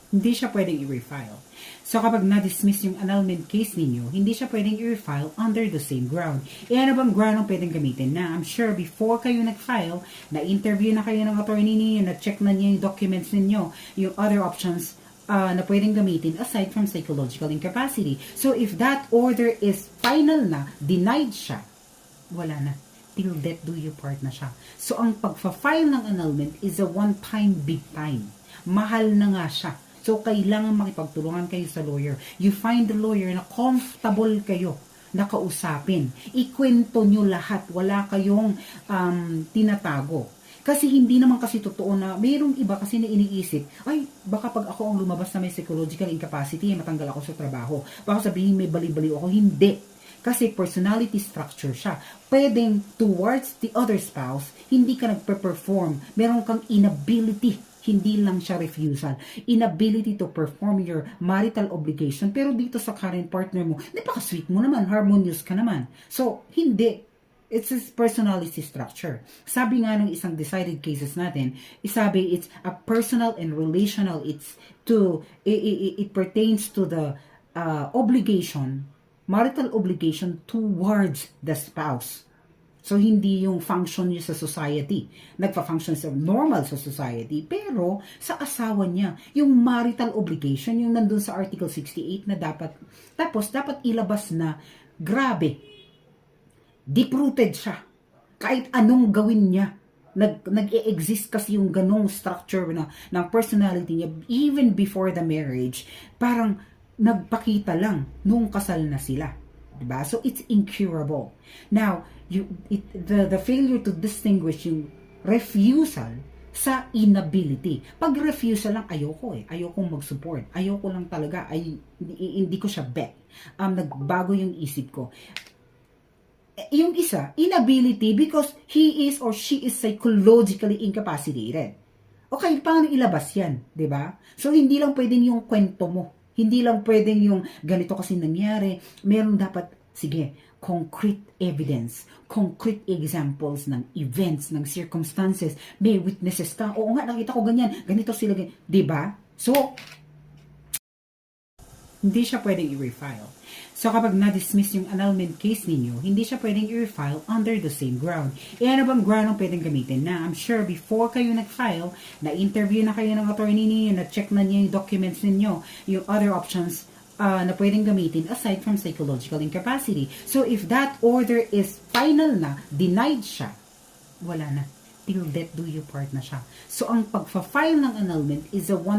hindi siya pwedeng i-refile. So kapag na-dismiss yung annulment case ninyo, hindi siya pwedeng i-refile under the same ground. E ano bang ground ang pwedeng gamitin na? I'm sure before kayo nag-file, na-interview na kayo ng attorney ninyo, na-check na niya yung documents ninyo, yung other options na pwedeng gamitin aside from psychological incapacity. So if that order is final na, denied siya, wala na. Till death do you part na siya. So ang pagfa-file ng annulment is a one-time, big time. Mahal na nga siya. So, kailangan makipagtulungan kayo sa lawyer. You find the lawyer na comfortable kayo na kausapin. Ikwento nyo lahat. Wala kayong tinatago. Kasi hindi naman kasi totoo na mayroong iba kasi na iniisip, ay, baka pag ako ang lumabas na may psychological incapacity, matanggal ako sa trabaho. Baka sabihin may bali-bali ako. Hindi. Kasi personality structure siya. Pwedeng towards the other spouse, hindi ka nagpe-perform. Meron kang inability. Hindi lang siya refusal. Inability to perform your marital obligation. Pero dito sa current partner mo, napaka-sweet mo naman, harmonious ka naman. So, hindi. It's his personality structure. Sabi nga ng isang decided cases natin, isabi it's a personal and relational. It pertains to the obligation, marital obligation towards the spouse. So, hindi yung function niya sa society. Nagpa-function sa normal sa society. Pero, sa asawa niya, yung marital obligation, yung nandun sa Article 68 na dapat, tapos dapat ilabas na, grabe, deep-rooted siya. Kahit anong gawin niya, nag-e-exist kasi yung ganong structure ng personality niya, even before the marriage, parang nagpakita lang nung kasal na sila. Diba? So, it's incurable. Now, the failure to distinguish yung refusal sa inability. Pag refusal lang, ayoko ayokong mag-support. Ayoko lang talaga. Hindi ko siya bet. Nagbago yung isip ko. Yung isa, inability because he is or she is psychologically incapacitated. Okay, paano ilabas yan? Diba? So, hindi lang pwedeng yung kwento mo. Hindi lang pwedeng yung ganito kasi nangyari. Meron dapat, sige, concrete evidence, concrete examples ng events, ng circumstances. May witnesses ka. Oo nga, nakita ko ganyan. Ganito sila ganyan. Diba? So, hindi siya pwedeng i-refile. So, kapag na-dismiss yung annulment case ninyo, hindi siya pwedeng i-refile under the same ground. E ano bang ground ang pwedeng gamitin na? I'm sure before kayo nag-file, na-interview na kayo ng attorney ninyo, na-check na niya yung documents ninyo, yung other options na pwedeng gamitin aside from psychological incapacity. So, if that order is final na, denied siya, wala na. Till death do you part na siya. So, ang pagfa-file ng annulment is a one